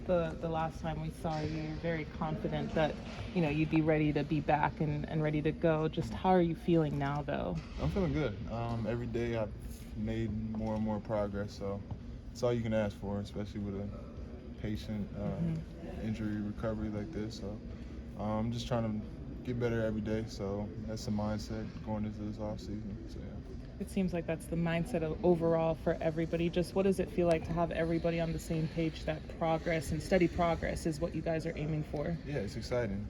the last time we saw you. You're very confident that, you'd be ready to be back and ready to go. Just how are you feeling now, though? I'm feeling good. Every day I've made more and more progress, so it's all you can ask for, especially with a patient injury recovery like this. So I'm just trying to get better every day. So that's the mindset going into this off season. So yeah. It seems like that's the mindset of overall for everybody. Just what does it feel like to have everybody on the same page that progress and steady progress is what you guys are aiming for? Yeah, it's exciting.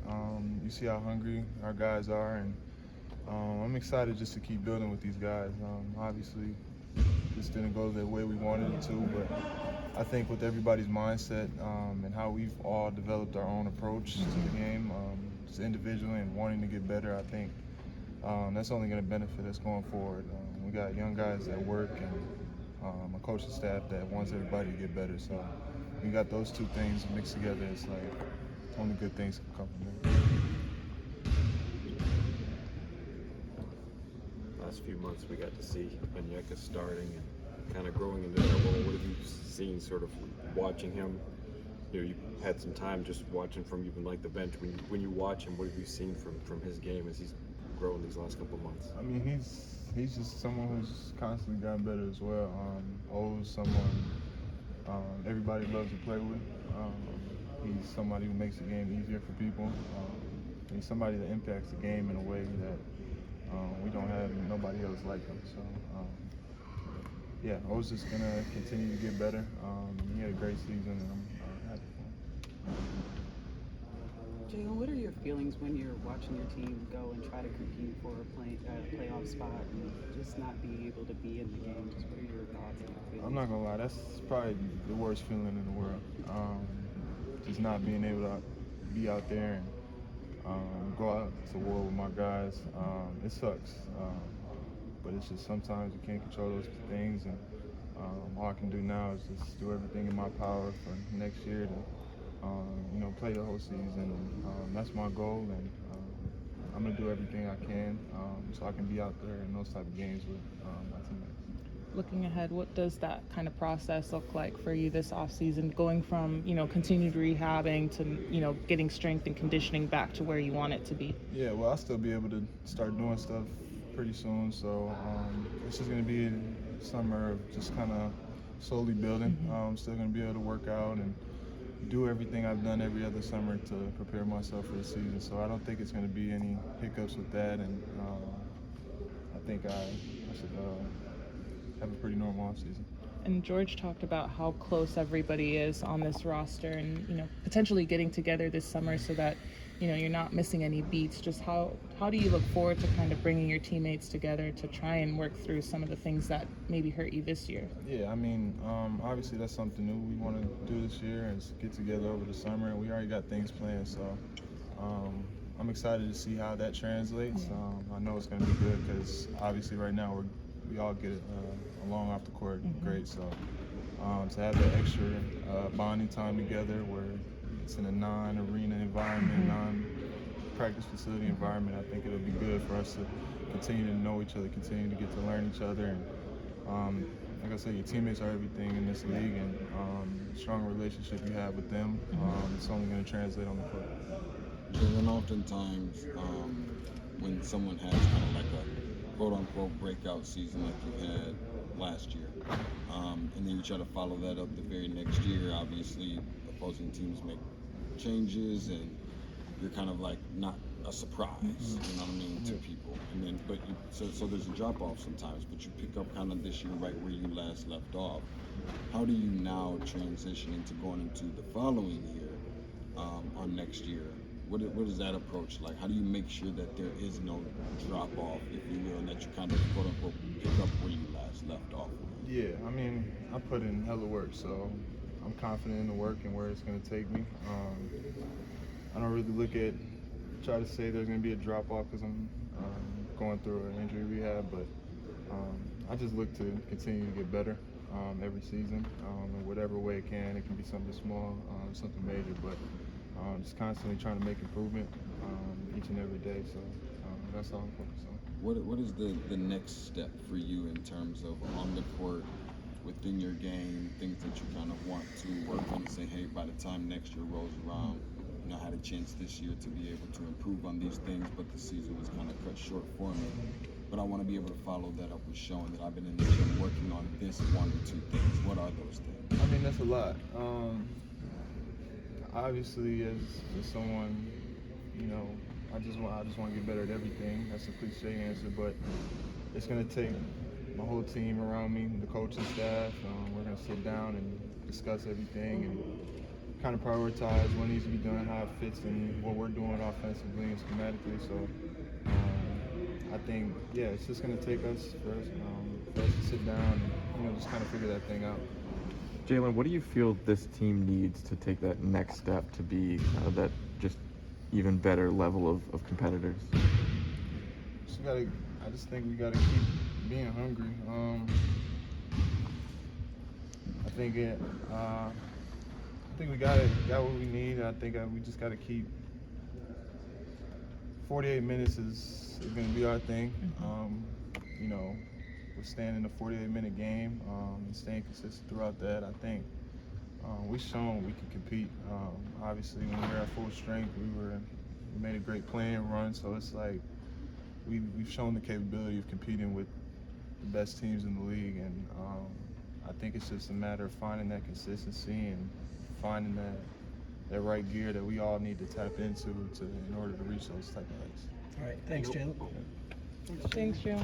You see how hungry our guys are, and I'm excited just to keep building with these guys. Obviously, this didn't go the way we wanted it to, but I think with everybody's mindset and how we've all developed our own approach to the game, just individually and wanting to get better, I think that's only going to benefit us going forward. We got young guys that work and a coaching staff that wants everybody to get better. So we got those two things mixed together. It's like only good things can come from there. Last few months we got to see Onyeka starting and kind of growing into that role. What have you seen sort of watching him? You had some time just watching from even like the bench. When you watch him, what have you seen from his game as he's grown these last couple of months? I mean, he's just someone who's constantly gotten better as well. Always someone everybody loves to play with. He's somebody who makes the game easier for people. He's somebody that impacts the game in a way that we don't have nobody else like him. So, yeah, I was just going to continue to get better. He had a great season, and I'm happy for him. Jalen, what are your feelings when you're watching your team go and try to compete for a playoff spot and just not being able to be in the game? Just what are your thoughts and feelings? I'm not going to lie, that's probably the worst feeling in the world. Just not being able to be out there and go out to war with my guys. It sucks, but it's just sometimes you can't control those things, and all I can do now is just do everything in my power for next year to play the whole season. That's my goal, and I'm gonna do everything I can so I can be out there in those type of games with my teammates. Looking ahead, what does that kind of process look like for you this offseason, going from, continued rehabbing to, getting strength and conditioning back to where you want it to be? Yeah, well, I'll still be able to start doing stuff pretty soon, so it's just going to be a summer of just kind of slowly building. I'm still going to be able to work out and do everything I've done every other summer to prepare myself for the season, so I don't think it's going to be any hiccups with that, and I think I should have a pretty normal off season. And George talked about how close everybody is on this roster and, potentially getting together this summer so that, you're not missing any beats. Just how do you look forward to kind of bringing your teammates together to try and work through some of the things that maybe hurt you this year? Yeah, I mean, obviously that's something new we want to do this year is get together over the summer, and we already got things planned, so I'm excited to see how that translates. I know it's going to be good because obviously right now we all get along off the court great, so to have that extra bonding time together where it's in a non-arena environment, non-practice facility environment, I think it'll be good for us to continue to know each other, continue to get to learn each other, and like I said, your teammates are everything in this league, and the strong relationship you have with them, it's only going to translate on the court. And oftentimes, when someone has kind of like a quote-unquote breakout season like you had last year, and then you try to follow that up the very next year, obviously opposing teams make changes, and you're kind of like not a surprise, you know what I mean, to people. And then, so there's a drop-off sometimes, but you pick up kind of this year right where you last left off. How do you now transition into going into the following year, on next year? What is that approach like? How do you make sure that there is no drop-off, if you will, and that you kind of quote-unquote pick up where you last left off? Yeah, I mean, I put in hella work, so I'm confident in the work and where it's going to take me. I don't really try to say there's going to be a drop-off because I'm going through an injury rehab, but I just look to continue to get better every season in whatever way it can. It can be something small, something major, but just constantly trying to make improvement each and every day, so that's all I'm focused on. What is the next step for you in terms of on the court within your game, things that you kind of want to work on and say, hey, by the time next year rolls around, I had a chance this year to be able to improve on these things, but the season was kind of cut short for me. But I want to be able to follow that up with showing that I've been in the gym working on this one or two things. What are those things? I mean, that's a lot. Obviously, as someone, I just want to get better at everything. That's a cliche answer, but it's going to take my whole team around me, the coaching staff. We're going to sit down and discuss everything and kind of prioritize what needs to be done, how it fits in what we're doing offensively and schematically. So I think, it's just going to take us for us to sit down and just kind of figure that thing out. Jalen, what do you feel this team needs to take that next step to be that just even better level of competitors? I just think we got to keep being hungry. I think we got what we need. I think we just got to keep. 48 minutes is going to be our thing. We're staying in the 48-minute game and staying consistent throughout that. I think we've shown we can compete. Obviously, when we were at full strength, we made a great playing run. So it's like we've shown the capability of competing with the best teams in the league, and I think it's just a matter of finding that consistency and finding that right gear that we all need to tap into in order to reach those type of heights. All right, thanks, Jalen. Thanks, Joe.